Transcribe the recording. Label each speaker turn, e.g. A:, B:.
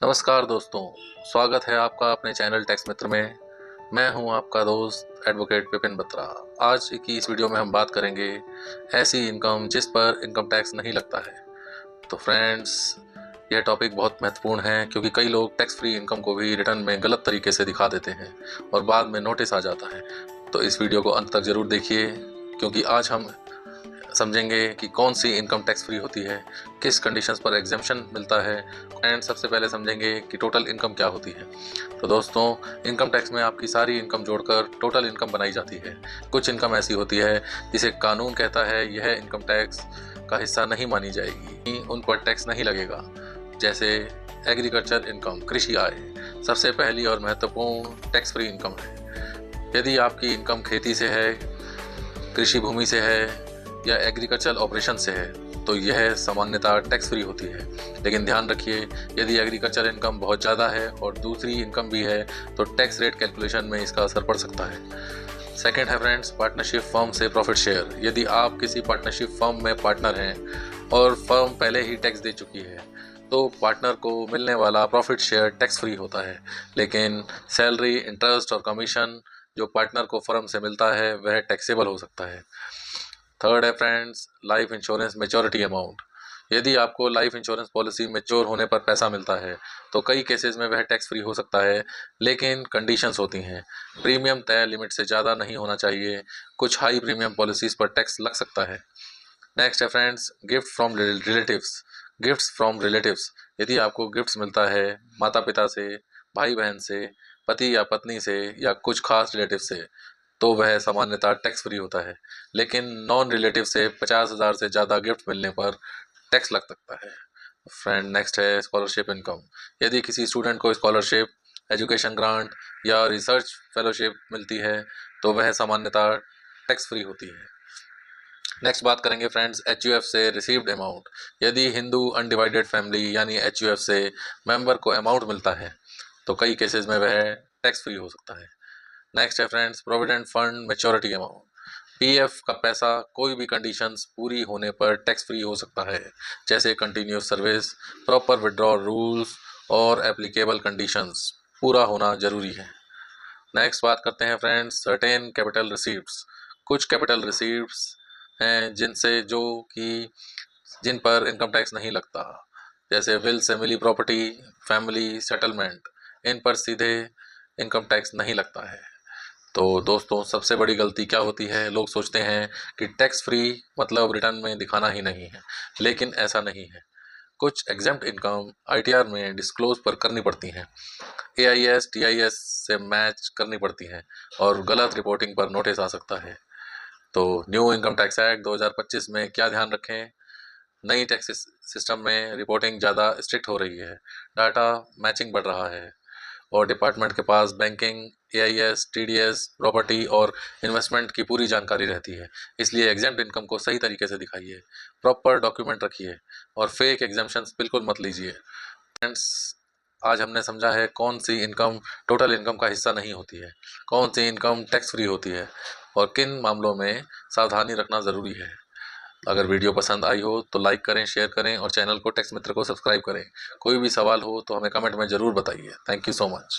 A: नमस्कार दोस्तों, स्वागत है आपका अपने चैनल टैक्स मित्र में। मैं हूं आपका दोस्त एडवोकेट विपिन बत्रा। आज की इस वीडियो में हम बात करेंगे ऐसी इनकम जिस पर इनकम टैक्स नहीं लगता है। तो फ्रेंड्स, यह टॉपिक बहुत महत्वपूर्ण है क्योंकि कई लोग टैक्स फ्री इनकम को भी रिटर्न में गलत तरीके से दिखा देते हैं और बाद में नोटिस आ जाता है। तो इस वीडियो को अंत तक ज़रूर देखिए क्योंकि आज हम समझेंगे कि कौन सी इनकम टैक्स फ्री होती है, किस कंडीशंस पर एग्जेम्पशन मिलता है एंड सबसे पहले समझेंगे कि टोटल इनकम क्या होती है। तो दोस्तों, इनकम टैक्स में आपकी सारी इनकम जोड़कर टोटल इनकम बनाई जाती है। कुछ इनकम ऐसी होती है जिसे कानून कहता है यह इनकम टैक्स का हिस्सा नहीं मानी जाएगी, उन पर टैक्स नहीं लगेगा। जैसे एग्रीकल्चर इनकम, कृषि आय सबसे पहली और महत्वपूर्ण टैक्स फ्री इनकम है। यदि आपकी इनकम खेती से है, कृषि भूमि से है या एग्रीकल्चर ऑपरेशन से है तो यह सामान्यतः टैक्स फ्री होती है। लेकिन ध्यान रखिए, यदि एग्रीकल्चर इनकम बहुत ज़्यादा है और दूसरी इनकम भी है तो टैक्स रेट कैलकुलेशन में इसका असर पड़ सकता है। सेकंड है फ्रेंड्स, पार्टनरशिप फर्म से प्रॉफिट शेयर। यदि आप किसी पार्टनरशिप फर्म में पार्टनर हैं और फर्म पहले ही टैक्स दे चुकी है तो पार्टनर को मिलने वाला प्रॉफिट शेयर टैक्स फ्री होता है। लेकिन सैलरी, इंटरेस्ट और कमीशन जो पार्टनर को फर्म से मिलता है वह टैक्सेबल हो सकता है। थर्ड है friends, life insurance maturity amount. यदि आपको लाइफ इंश्योरेंस पॉलिसी मैच्योर होने पर पैसा मिलता है तो कई केसेस में वह टैक्स फ्री हो सकता है, लेकिन कंडीशंस होती हैं। प्रीमियम तय लिमिट से ज़्यादा नहीं होना चाहिए। कुछ हाई प्रीमियम पॉलिसीज़ पर टैक्स लग सकता है। नेक्स्ट है friends, gift from relatives. Gifts from relatives, यदि आपको गिफ्ट्स मिलता है माता पिता से, भाई बहन से, पति या पत्नी से या कुछ खास रिलेटिव से तो वह सामान्यतः टैक्स फ्री होता है। लेकिन नॉन रिलेटिव से 50,000 से ज़्यादा गिफ्ट मिलने पर टैक्स लग सकता है। फ्रेंड, नेक्स्ट है स्कॉलरशिप इनकम। यदि किसी स्टूडेंट को स्कॉलरशिप, एजुकेशन ग्रांट या रिसर्च फेलोशिप मिलती है तो वह सामान्यतः टैक्स फ्री होती है। नेक्स्ट बात करेंगे फ्रेंड्स, एचयूएफ से रिसीव्ड अमाउंट। यदि हिंदू अनडिवाइडेड फैमिली यानी एचयूएफ से मेंबर को अमाउंट मिलता है तो कई केसेस में वह टैक्स फ्री हो सकता है। नेक्स्ट है friends, provident fund maturity amount. PF का पैसा कोई भी कंडीशंस पूरी होने पर टैक्स फ्री हो सकता है, जैसे continuous service, proper withdrawal rules और एप्लीकेबल कंडीशंस पूरा होना जरूरी है। नेक्स्ट बात करते हैं फ्रेंड्स, सर्टेन कैपिटल रिसीप्ट्स। कुछ कैपिटल रिसीप्ट्स हैं जिन पर इनकम टैक्स नहीं लगता, जैसे विल से मिली प्रॉपर्टी, फैमिली सेटलमेंट, इन पर सीधे इनकम टैक्स नहीं लगता है। तो दोस्तों, सबसे बड़ी गलती क्या होती है, लोग सोचते हैं कि टैक्स फ्री मतलब रिटर्न में दिखाना ही नहीं है, लेकिन ऐसा नहीं है। कुछ एग्जेम्प्ट इनकम आईटीआर में डिस्क्लोज पर करनी पड़ती हैं, एआईएस टीआईएस से मैच करनी पड़ती हैं और गलत रिपोर्टिंग पर नोटिस आ सकता है। तो न्यू इनकम टैक्स एक्ट 2025 में क्या ध्यान रखें, नई टैक्स सिस्टम में रिपोर्टिंग ज़्यादा स्ट्रिक्ट हो रही है, डाटा मैचिंग बढ़ रहा है और डिपार्टमेंट के पास बैंकिंग, एआईएस, टीडीएस, प्रॉपर्टी और इन्वेस्टमेंट की पूरी जानकारी रहती है। इसलिए एग्जेम्प्ट इनकम को सही तरीके से दिखाइए, प्रॉपर डॉक्यूमेंट रखिए और फेक एग्जाम्पशंस बिल्कुल मत लीजिए। फ्रेंड्स, आज हमने समझा है कौन सी इनकम टोटल इनकम का हिस्सा नहीं होती है, कौन सी इनकम टैक्स फ्री होती है और किन मामलों में सावधानी रखना ज़रूरी है। अगर वीडियो पसंद आई हो तो लाइक करें, शेयर करें और चैनल को टैक्स मित्र को सब्सक्राइब करें। कोई भी सवाल हो तो हमें कमेंट में ज़रूर बताइए। Thank you so much.